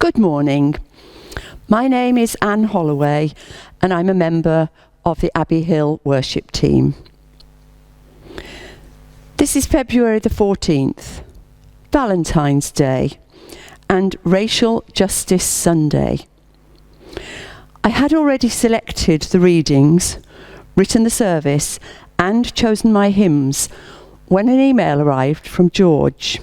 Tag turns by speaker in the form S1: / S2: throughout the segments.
S1: Good morning. My name is Anne Holloway and I'm a member of the Abbey Hill worship team. This is February the 14th, Valentine's Day and Racial Justice Sunday. I had already selected the readings, written the service and chosen my hymns when an email arrived from George.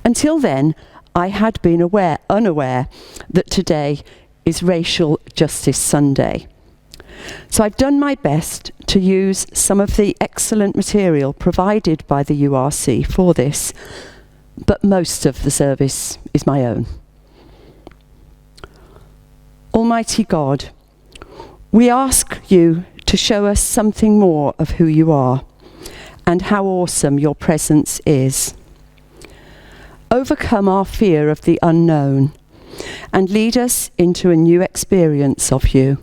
S1: Until then, I had been unaware that today is Racial Justice Sunday. So I've done my best to use some of the excellent material provided by the URC for this, but most of the service is my own. Almighty God, we ask you to show us something more of who you are and how awesome your presence is. Overcome our fear of the unknown and lead us into a new experience of you.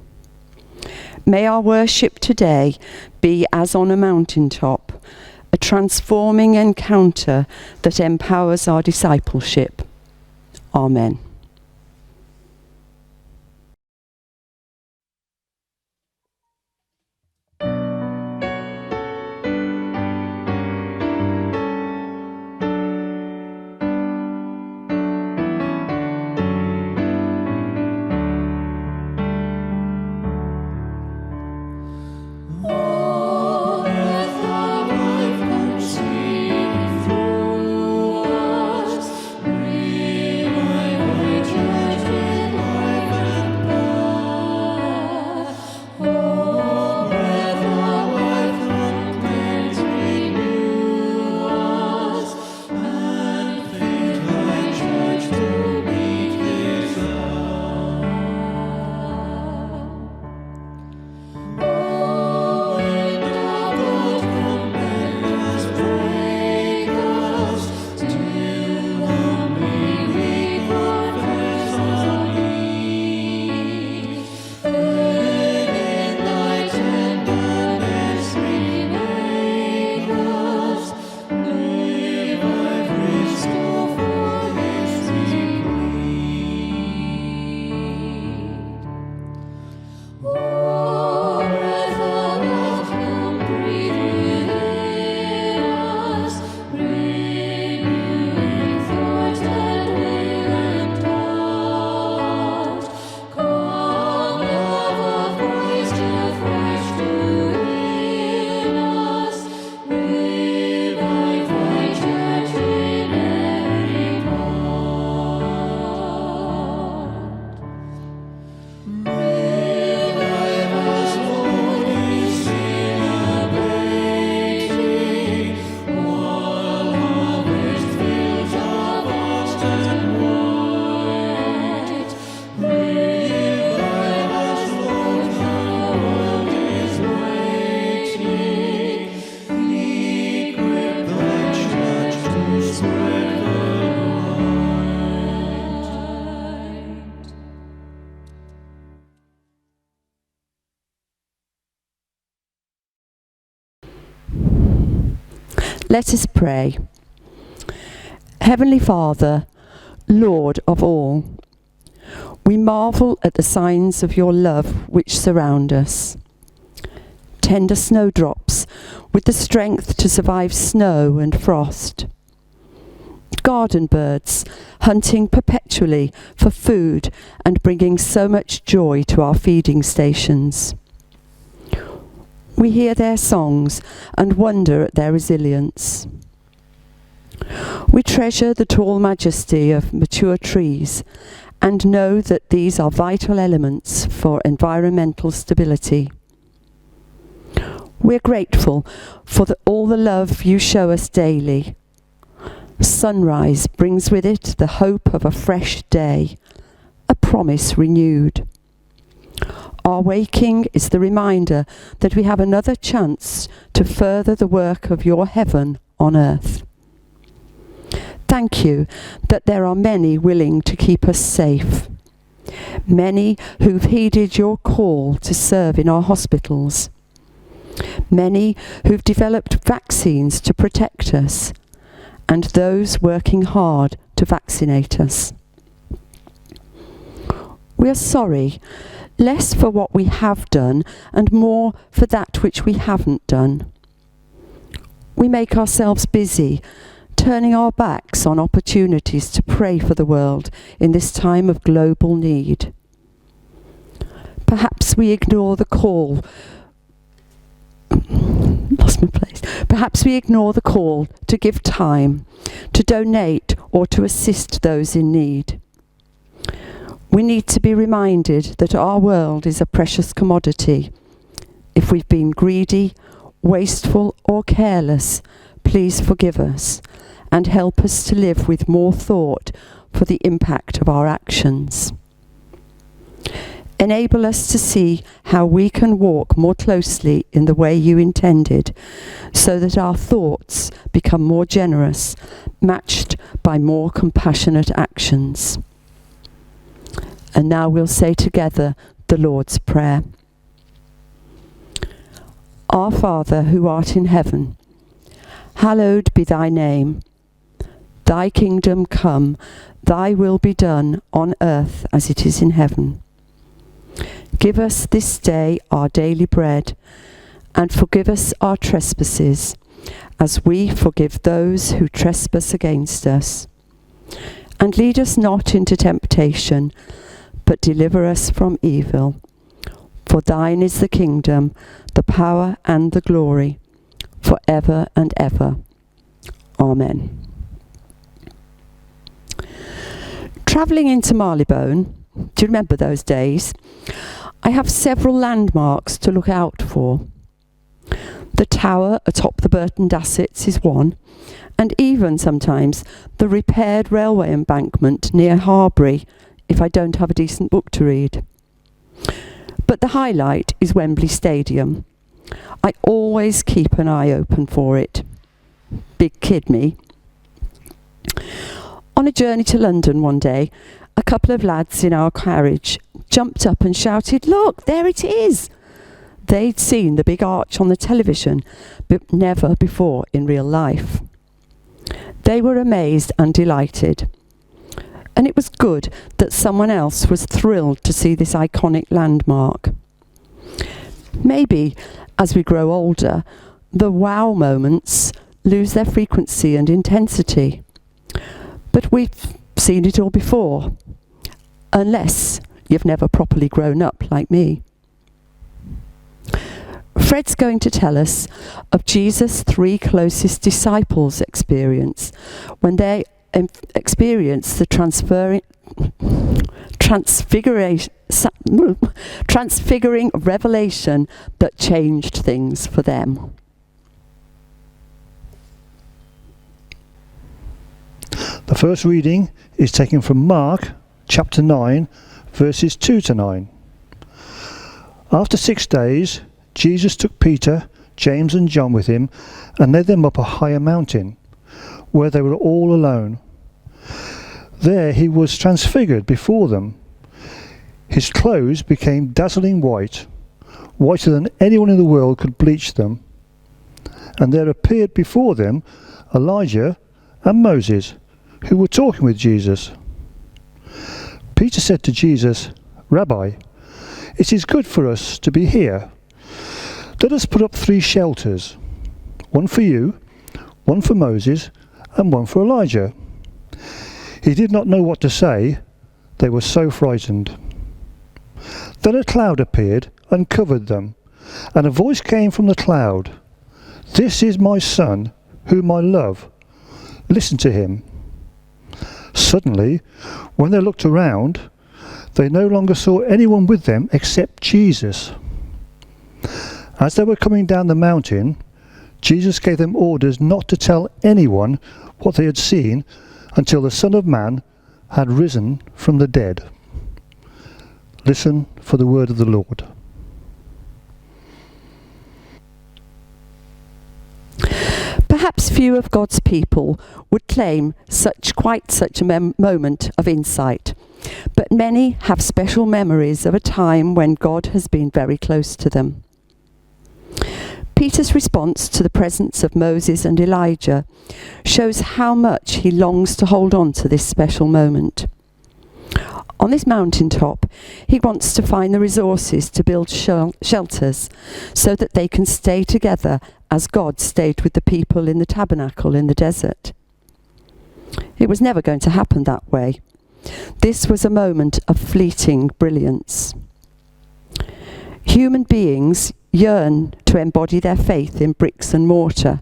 S1: May our worship today be as on a mountaintop, a transforming encounter that empowers our discipleship. Amen. Let us pray. Heavenly Father, Lord of all, we marvel at the signs of your love which surround us. Tender snowdrops with the strength to survive snow and frost. Garden birds hunting perpetually for food and bringing so much joy to our feeding stations. We hear their songs and wonder at their resilience. We treasure the tall majesty of mature trees and know that these are vital elements for environmental stability. We're grateful for all the love you show us daily. Sunrise brings with it the hope of a fresh day, a promise renewed. Our waking is the reminder that we have another chance to further the work of your heaven on earth. Thank you that there are many willing to keep us safe, many who've heeded your call to serve in our hospitals, many who've developed vaccines to protect us, and those working hard to vaccinate us. We are sorry, less for what we have done and more for that which we haven't done. We make ourselves busy, turning our backs on opportunities to pray for the world in this time of global need. Perhaps we ignore the call. Perhaps we ignore the call to give time, to donate, or to assist those in need. We need to be reminded that our world is a precious commodity. If we've been greedy, wasteful, or careless, please forgive us and help us to live with more thought for the impact of our actions. Enable us to see how we can walk more closely in the way you intended, so that our thoughts become more generous, matched by more compassionate actions. And now we'll say together the Lord's Prayer. Our Father, who art in heaven, hallowed be thy name. Thy kingdom come, thy will be done on earth as it is in heaven. Give us this day our daily bread, and forgive us our trespasses, as we forgive those who trespass against us. And lead us not into temptation, but deliver us from evil. For thine is the kingdom, the power and the glory, for ever and ever. Amen. Travelling into Marylebone, do you remember those days? I have several landmarks to look out for. The tower atop the Burton Dassets is one, and even sometimes the repaired railway embankment near Harbury, if I don't have a decent book to read. But the highlight is Wembley Stadium. I always keep an eye open for it. Big kid me. On a journey to London one day, a couple of lads in our carriage jumped up and shouted, "Look, there it is!" They'd seen the big arch on the television, but never before in real life. They were amazed and delighted. And it was good that someone else was thrilled to see this iconic landmark. Maybe, as we grow older, the wow moments lose their frequency and intensity. But we've seen it all before, unless you've never properly grown up like me. Fred's going to tell us of Jesus' 3 closest disciples' experience when they experienced the transfiguring revelation that changed things for them.
S2: The first reading is taken from Mark chapter 9, verses 2 to 9. After 6 days, Jesus took Peter, James and John with him and led them up a higher mountain, where they were all alone. There he was transfigured before them. His clothes became dazzling white, whiter than anyone in the world could bleach them. And there appeared before them Elijah and Moses, who were talking with Jesus. Peter said to Jesus, "Rabbi, it is good for us to be here. Let us put up 3 shelters, one for you, one for Moses, and one for Elijah." He did not know what to say. They were so frightened. Then a cloud appeared and covered them, and a voice came from the cloud, "This is my son, whom I love. Listen to him." Suddenly, when they looked around, they no longer saw anyone with them except Jesus. As they were coming down the mountain, Jesus gave them orders not to tell anyone what they had seen until the Son of Man had risen from the dead. Listen for the word of the Lord.
S1: Perhaps few of God's people would claim quite such a moment of insight, but many have special memories of a time when God has been very close to them. Peter's response to the presence of Moses and Elijah shows how much he longs to hold on to this special moment. On this mountaintop, he wants to find the resources to build shelters so that they can stay together as God stayed with the people in the tabernacle in the desert. It was never going to happen that way. This was a moment of fleeting brilliance. Human beings yearn to embody their faith in bricks and mortar,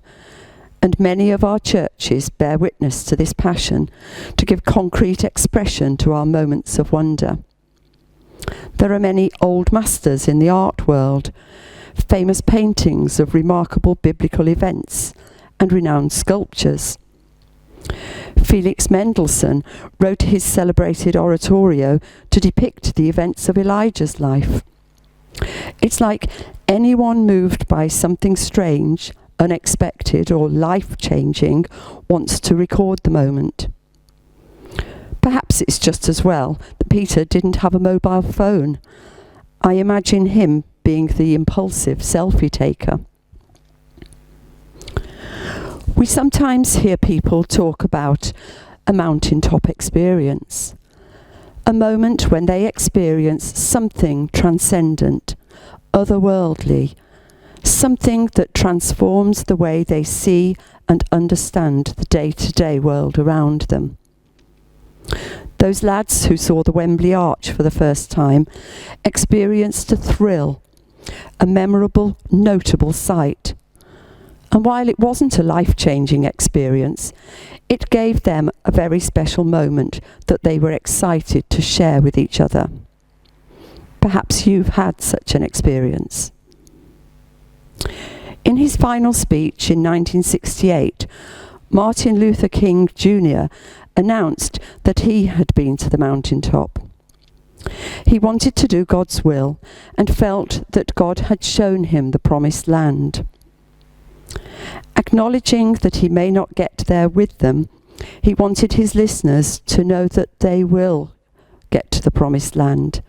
S1: and many of our churches bear witness to this passion to give concrete expression to our moments of wonder. There are many old masters in the art world, famous paintings of remarkable biblical events, and renowned sculptures. Felix Mendelssohn wrote his celebrated oratorio to depict the events of Elijah's life. It's like anyone moved by something strange, unexpected, or life-changing wants to record the moment. Perhaps it's just as well that Peter didn't have a mobile phone. I imagine him being the impulsive selfie taker. We sometimes hear people talk about a mountaintop experience, a moment when they experience something transcendent, otherworldly, something that transforms the way they see and understand the day-to-day world around them. Those lads who saw the Wembley Arch for the first time experienced a thrill, a memorable, notable sight. And while it wasn't a life-changing experience, it gave them a very special moment that they were excited to share with each other. Perhaps you've had such an experience. In his final speech in 1968, Martin Luther King Jr. announced that he had been to the mountaintop. He wanted to do God's will and felt that God had shown him the promised land. Acknowledging that he may not get there with them, he wanted his listeners to know that they will get to the promised land.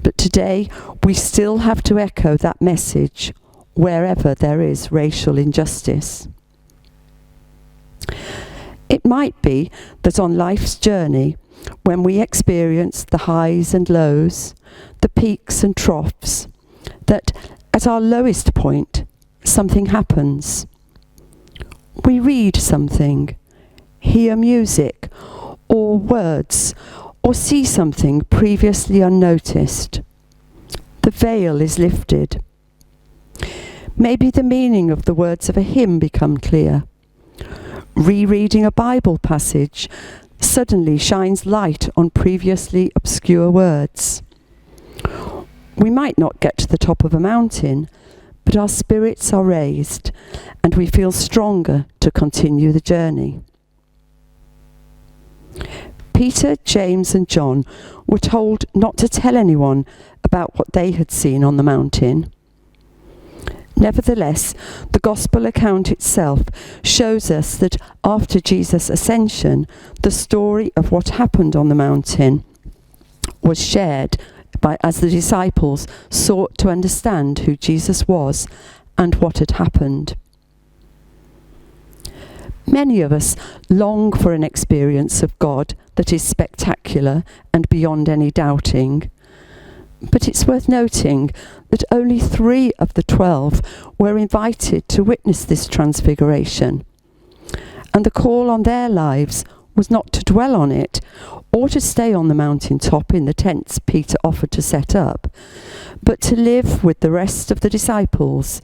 S1: But today, we still have to echo that message wherever there is racial injustice. It might be that on life's journey, when we experience the highs and lows, the peaks and troughs, that at our lowest point, something happens. We read something, hear music, or words, or see something previously unnoticed. The veil is lifted. Maybe the meaning of the words of a hymn become clear. Rereading a Bible passage suddenly shines light on previously obscure words. We might not get to the top of a mountain, but our spirits are raised and we feel stronger to continue the journey. Peter, James and John were told not to tell anyone about what they had seen on the mountain. Nevertheless, the Gospel account itself shows us that after Jesus' ascension, the story of what happened on the mountain was shared as the disciples sought to understand who Jesus was and what had happened. Many of us long for an experience of God that is spectacular and beyond any doubting. But it's worth noting that only 3 of the 12 were invited to witness this transfiguration. And the call on their lives was not to dwell on it or to stay on the mountaintop in the tents Peter offered to set up, but to live with the rest of the disciples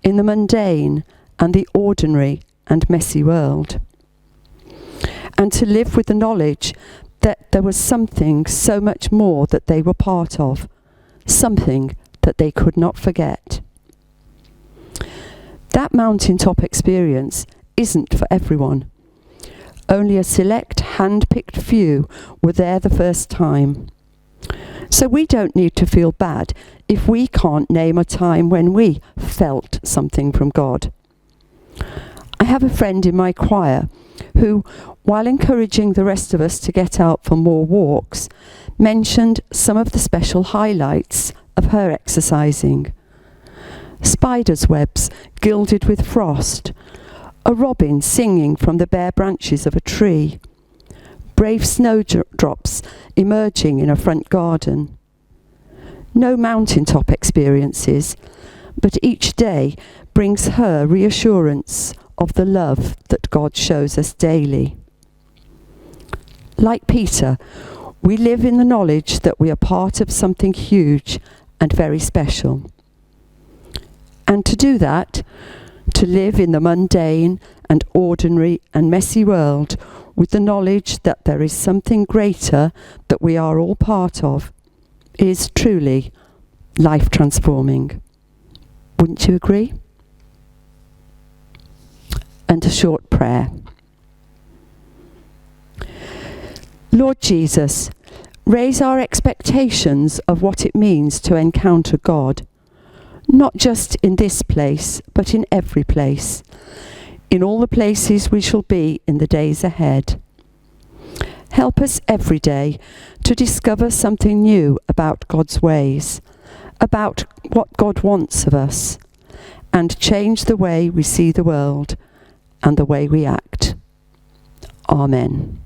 S1: in the mundane and the ordinary and messy world. And to live with the knowledge that there was something so much more that they were part of, something that they could not forget. That mountaintop experience isn't for everyone. Only a select hand-picked few were there the first time. So we don't need to feel bad if we can't name a time when we felt something from God. I have a friend in my choir who, while encouraging the rest of us to get out for more walks, mentioned some of the special highlights of her exercising. Spiders' webs gilded with frost, a robin singing from the bare branches of a tree, brave snowdrops emerging in a front garden. No mountaintop experiences, but each day brings her reassurance of the love that God shows us daily. Like Peter, we live in the knowledge that we are part of something huge and very special. And to do that, to live in the mundane and ordinary and messy world with the knowledge that there is something greater that we are all part of, is truly life transforming. Wouldn't you agree? And a short prayer. Lord Jesus, raise our expectations of what it means to encounter God, not just in this place, but in every place, in all the places we shall be in the days ahead. Help us every day to discover something new about God's ways, about what God wants of us, and change the way we see the world and the way we act. Amen.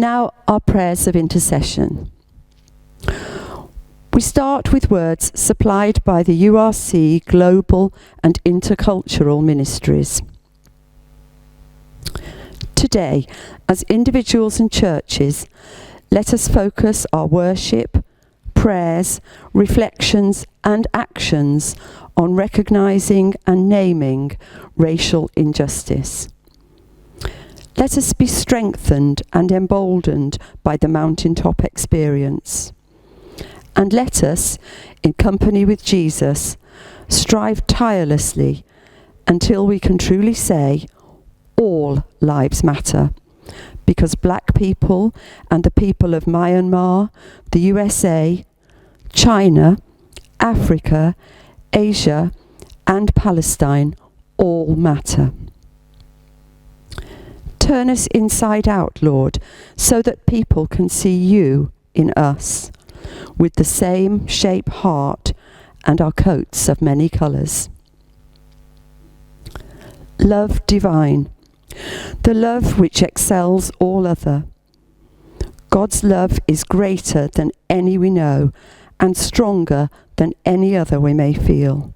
S1: now our prayers of intercession. We start with words supplied by the URC Global and Intercultural Ministries. Today, as individuals and churches, let us focus our worship, prayers, reflections and actions on recognising and naming racial injustice. Let us be strengthened and emboldened by the mountaintop experience. And let us, in company with Jesus, strive tirelessly until we can truly say, all lives matter, because black people and the people of Myanmar, the USA, China, Africa, Asia, and Palestine all matter. Turn us inside out, Lord, so that people can see you in us, with the same shape heart and our coats of many colours. Love divine, the love which excels all other. God's love is greater than any we know and stronger than any other we may feel.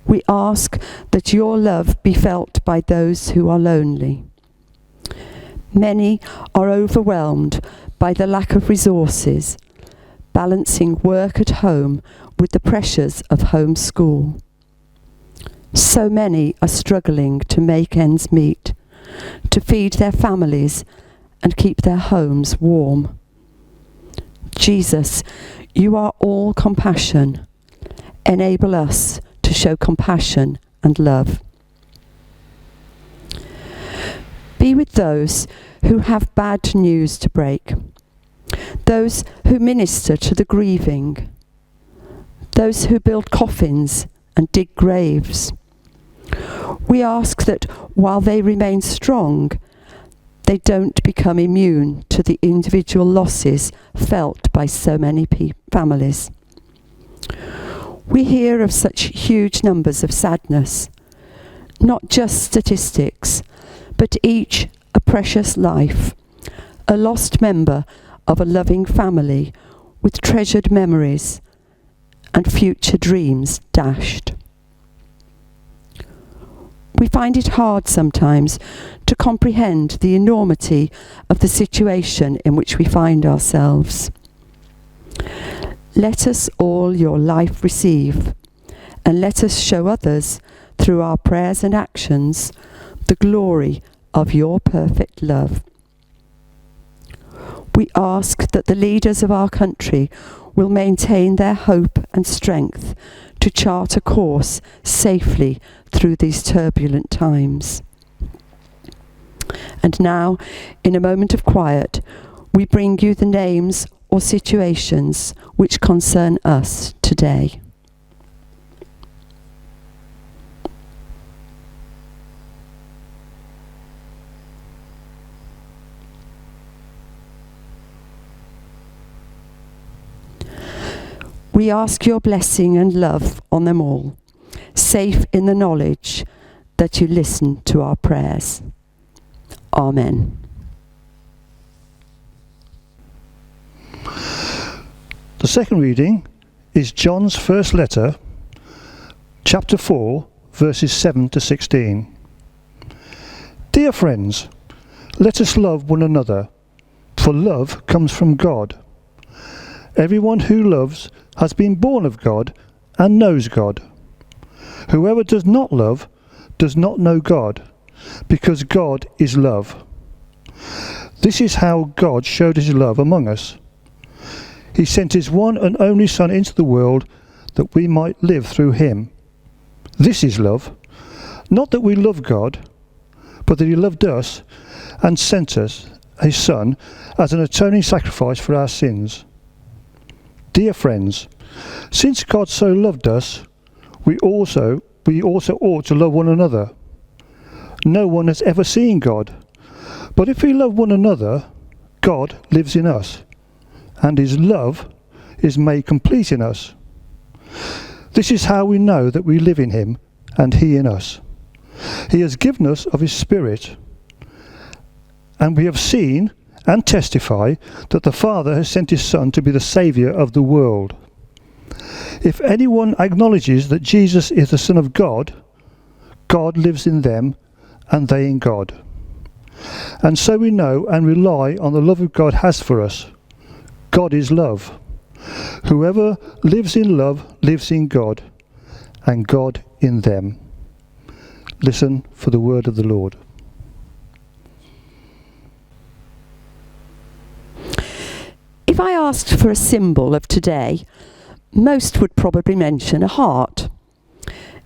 S1: We ask that your love be felt by those who are lonely. Many are overwhelmed by the lack of resources, balancing work at home with the pressures of home school. So many are struggling to make ends meet, to feed their families and keep their homes warm. Jesus, you are all compassion. Enable us to show compassion and love. Be with those who have bad news to break, those who minister to the grieving, those who build coffins and dig graves. We ask that while they remain strong, they don't become immune to the individual losses felt by so many families. We hear of such huge numbers of sadness, not just statistics, but each a precious life, a lost member of a loving family with treasured memories and future dreams dashed. We find it hard sometimes to comprehend the enormity of the situation in which we find ourselves. Let us all your life receive, and let us show others, through our prayers and actions, the glory of your perfect love. We ask that the leaders of our country will maintain their hope and strength to chart a course safely through these turbulent times. And now, in a moment of quiet, we bring you the names or situations which concern us today. We ask your blessing and love on them all, safe in the knowledge that you listen to our prayers. Amen.
S2: The second reading is John's first letter, chapter 4, verses 7 to 16. Dear friends, let us love one another, for love comes from God. Everyone who loves has been born of God and knows God. Whoever does not love does not know God, because God is love. This is how God showed his love among us. He sent his one and only Son into the world that we might live through him. This is love, not that we love God, but that he loved us and sent us his Son as an atoning sacrifice for our sins. Dear friends, since God so loved us, we also ought to love one another. No one has ever seen God, but if we love one another, God lives in us, and his love is made complete in us. This is how we know that we live in him and he in us. He has given us of his Spirit, and we have seen and testify that the Father has sent his Son to be the Saviour of the world. If anyone acknowledges that Jesus is the Son of God, God lives in them and they in God. And so we know and rely on the love God has for us. God is love. Whoever lives in love lives in God, and God in them. Listen for the word of the Lord.
S1: If I asked for a symbol of today, most would probably mention a heart.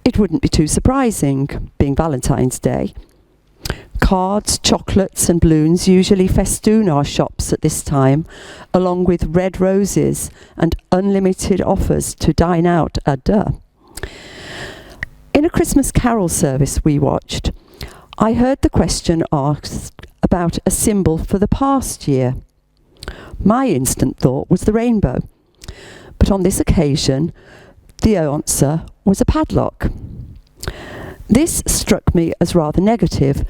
S1: It wouldn't be too surprising, being Valentine's Day. Cards, chocolates and balloons usually festoon our shops at this time, along with red roses and unlimited offers to dine out à deux. In a Christmas carol service we watched, I heard the question asked about a symbol for the past year. My instant thought was the rainbow, but on this occasion the answer was a padlock. This struck me as rather negative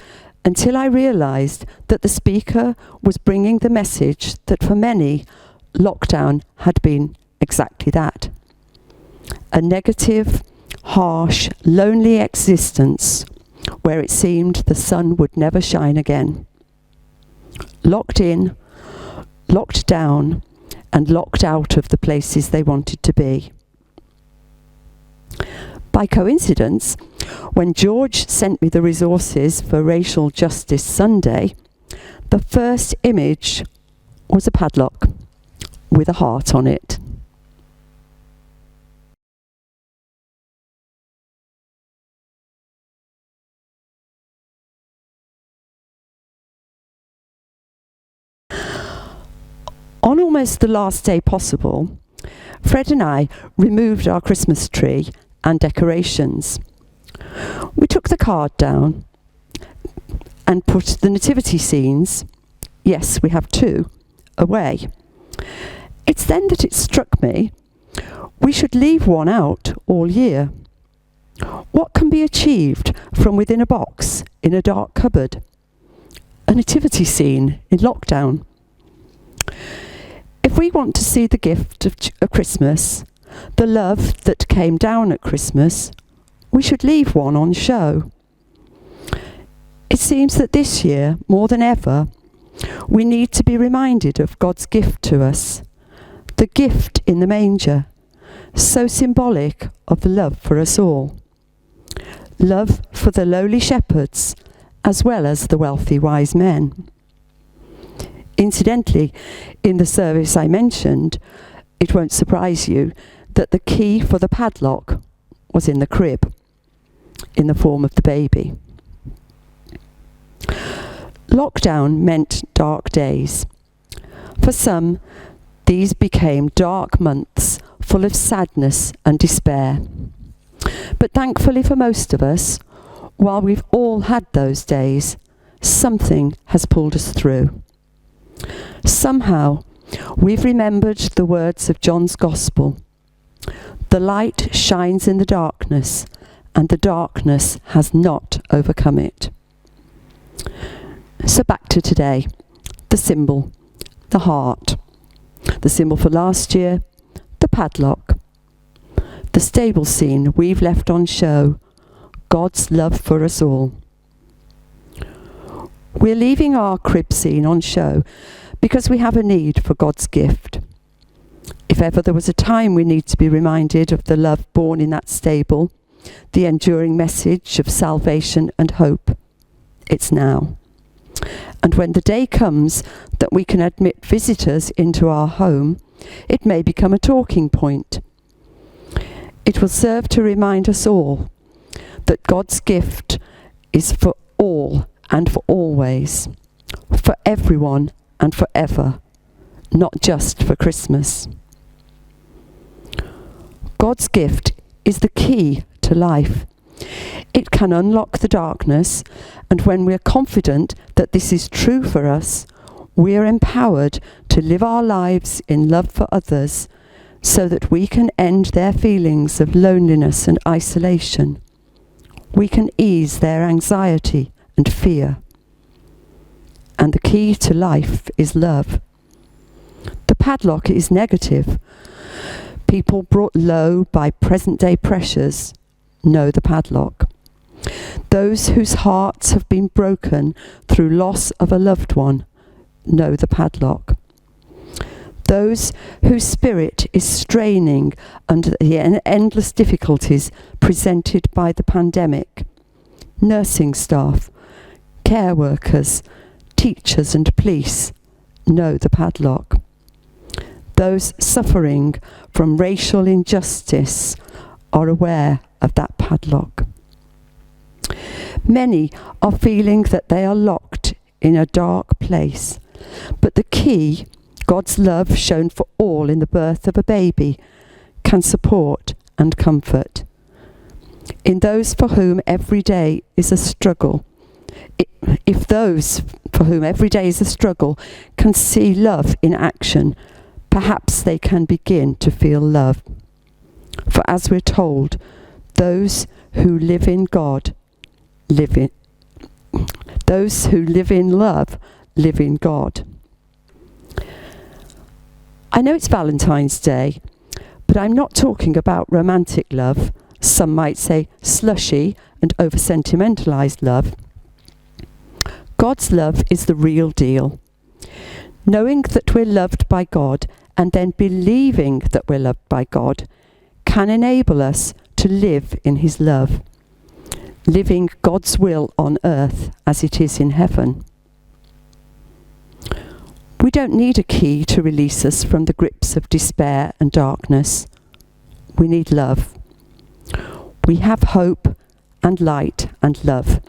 S1: until I realised that the speaker was bringing the message that for many, lockdown had been exactly that. A negative, harsh, lonely existence where it seemed the sun would never shine again. Locked in, locked down, and locked out of the places they wanted to be. By coincidence, when George sent me the resources for Racial Justice Sunday, the first image was a padlock with a heart on it. On almost the last day possible, Fred and I removed our Christmas tree and decorations. We took the card down and put the nativity scenes, yes, we have two, away. It's then that it struck me, we should leave one out all year. What can be achieved from within a box in a dark cupboard? A nativity scene in lockdown. If we want to see the gift of Christmas, the love that came down at Christmas, we should leave one on show. It seems that this year, more than ever, we need to be reminded of God's gift to us, the gift in the manger, so symbolic of the love for us all. Love for the lowly shepherds, as well as the wealthy wise men. Incidentally, in the service I mentioned, it won't surprise you that the key for the padlock was in the crib, in the form of the baby. Lockdown meant dark days. For some, these became dark months full of sadness and despair. But thankfully for most of us, while we've all had those days, something has pulled us through. Somehow, we've remembered the words of John's Gospel. The light shines in the darkness, and the darkness has not overcome it. So back to today, the symbol, the heart. The symbol for last year, the padlock. The stable scene we've left on show, God's love for us all. We're leaving our crib scene on show because we have a need for God's gift. If ever there was a time we need to be reminded of the love born in that stable, the enduring message of salvation and hope, it's now. And when the day comes that we can admit visitors into our home, it may become a talking point. It will serve to remind us all that God's gift is for all and for always, for everyone and forever, not just for Christmas. God's gift is the key to life. It can unlock the darkness, and when we're confident that this is true for us, we're empowered to live our lives in love for others so that we can end their feelings of loneliness and isolation. We can ease their anxiety and fear. and the key to life is love. The padlock is negative. People brought low by present-day pressures know the padlock. Those whose hearts have been broken through loss of a loved one know the padlock. Those whose spirit is straining under the endless difficulties presented by the pandemic, nursing staff, care workers, teachers and police know the padlock. Those suffering from racial injustice are aware of that padlock. Many are feeling that they are locked in a dark place, but the key, God's love shown for all in the birth of a baby, can support and comfort. In those for whom every day is a struggle, if those for whom every day is a struggle can see love in action, perhaps they can begin to feel love. For as we're told, those who live in God those who live in love live in God. I know it's Valentine's Day, but I'm not talking about romantic love. Some might say slushy and over-sentimentalised love. God's love is the real deal. Knowing that we're loved by God and then believing that we're loved by God can enable us to live in his love, living God's will on earth as it is in heaven. We don't need a key to release us from the grips of despair and darkness. We need love. We have hope and light and love.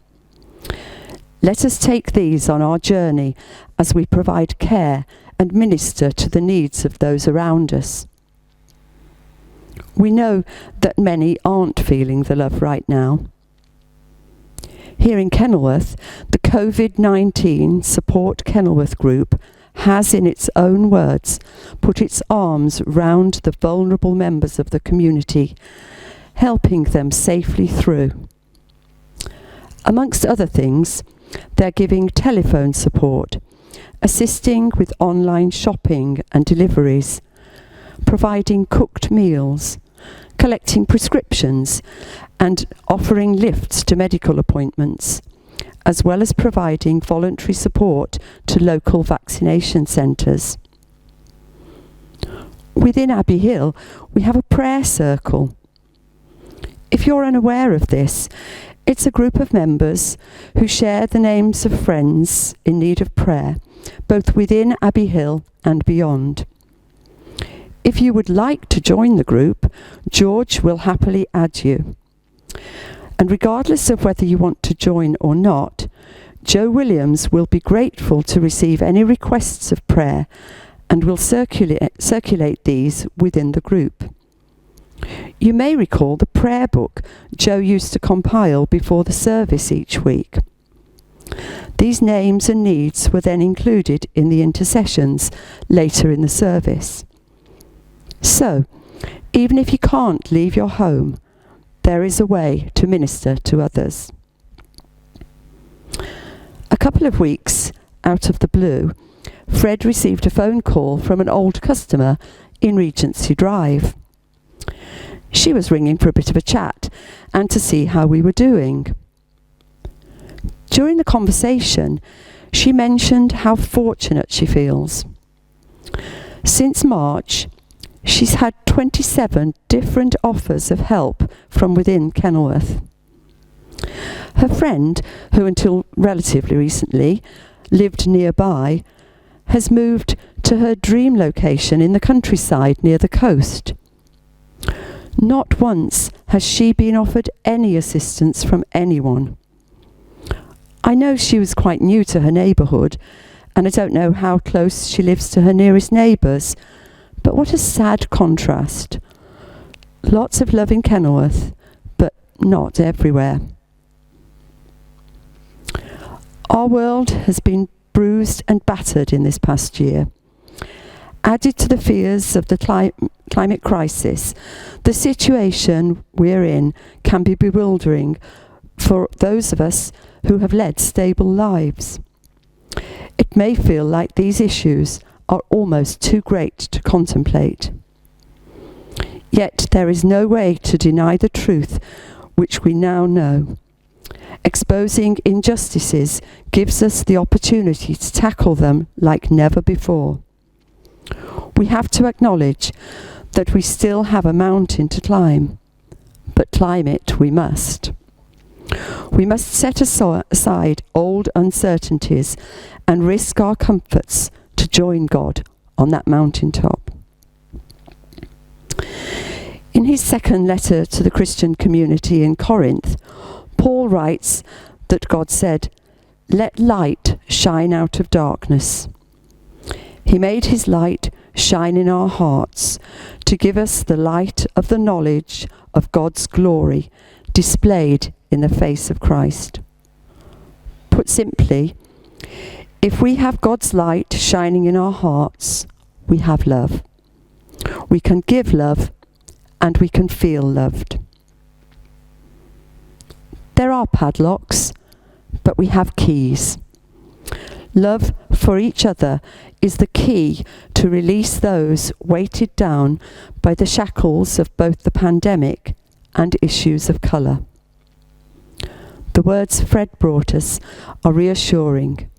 S1: Let us take these on our journey as we provide care and minister to the needs of those around us. We know that many aren't feeling the love right now. Here in Kenilworth, the COVID-19 Support Kenilworth group has, in its own words, put its arms round the vulnerable members of the community, helping them safely through. Amongst other things, they're giving telephone support, assisting with online shopping and deliveries, providing cooked meals, collecting prescriptions, and offering lifts to medical appointments, as well as providing voluntary support to local vaccination centres. Within Abbey Hill, we have a prayer circle. If you're unaware of this, it's a group of members who share the names of friends in need of prayer, both within Abbey Hill and beyond. If you would like to join the group, George will happily add you. And regardless of whether you want to join or not, Joe Williams will be grateful to receive any requests of prayer and will circulate these within the group. You may recall the prayer book Joe used to compile before the service each week. These names and needs were then included in the intercessions later in the service. So, even if you can't leave your home, there is a way to minister to others. A couple of weeks out of the blue, Fred received a phone call from an old customer in Regency Drive. She was ringing for a bit of a chat and to see how we were doing. During the conversation, she mentioned how fortunate she feels. Since March, she's had 27 different offers of help from within Kenilworth. Her friend, who until relatively recently lived nearby, has moved to her dream location in the countryside near the coast. Not once has she been offered any assistance from anyone. I know she was quite new to her neighbourhood, and I don't know how close she lives to her nearest neighbours, but what a sad contrast. Lots of love in Kenilworth, but not everywhere. Our world has been bruised and battered in this past year. Added to the fears of the climate crisis, the situation we're in can be bewildering for those of us who have led stable lives. It may feel like these issues are almost too great to contemplate. Yet there is no way to deny the truth which we now know. Exposing injustices gives us the opportunity to tackle them like never before. We have to acknowledge that we still have a mountain to climb, but climb it we must. We must set aside old uncertainties and risk our comforts to join God on that mountaintop. In his second letter to the Christian community in Corinth, Paul writes that God said, "Let light shine out of darkness." He made his light shine in our hearts to give us the light of the knowledge of God's glory displayed in the face of Christ. Put simply, if we have God's light shining in our hearts, we have love. We can give love and we can feel loved. There are padlocks, but we have keys. Love for each other is the key to release those weighted down by the shackles of both the pandemic and issues of colour. The words Fred brought us are reassuring.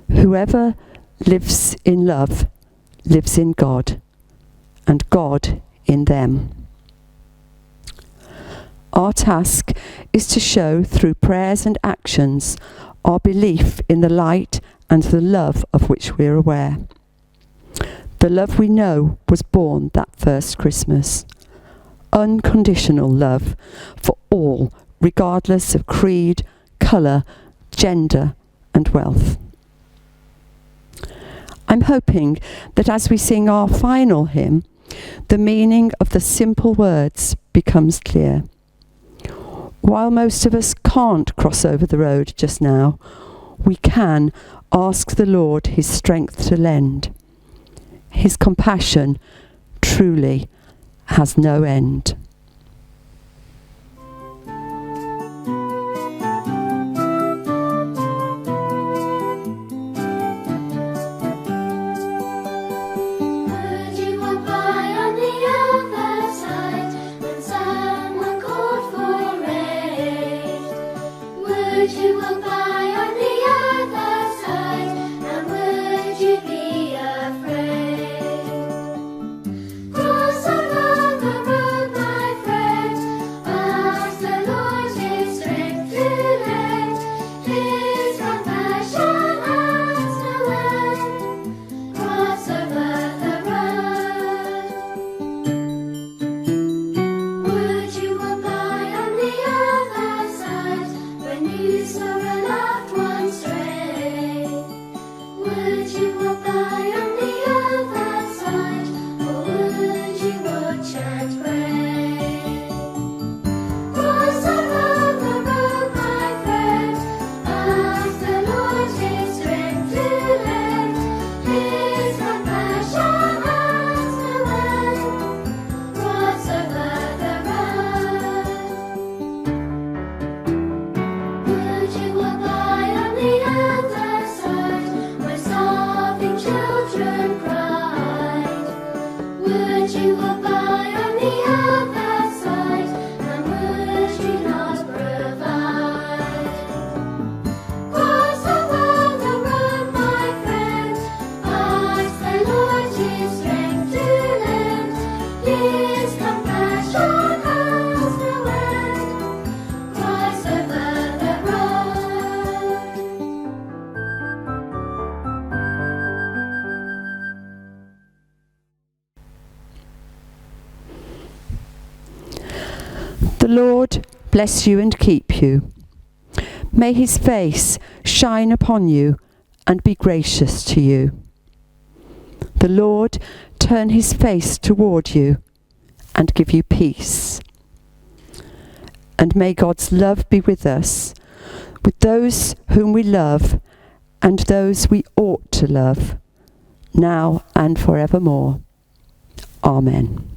S1: Whoever lives in love lives in God, and God in them. Our task is to show through prayers and actions our belief in the light and the love of which we are aware. The love we know was born that first Christmas. Unconditional love for all, regardless of creed, colour, gender and wealth. I'm hoping that as we sing our final hymn, the meaning of the simple words becomes clear. While most of us can't cross over the road just now, we can ask the Lord his strength to lend. His compassion truly has no end. The Lord bless you and keep you. May his face shine upon you and be gracious to you. The Lord turn his face toward you and give you peace. And may God's love be with us, with those whom we love and those we ought to love, now and forevermore. Amen.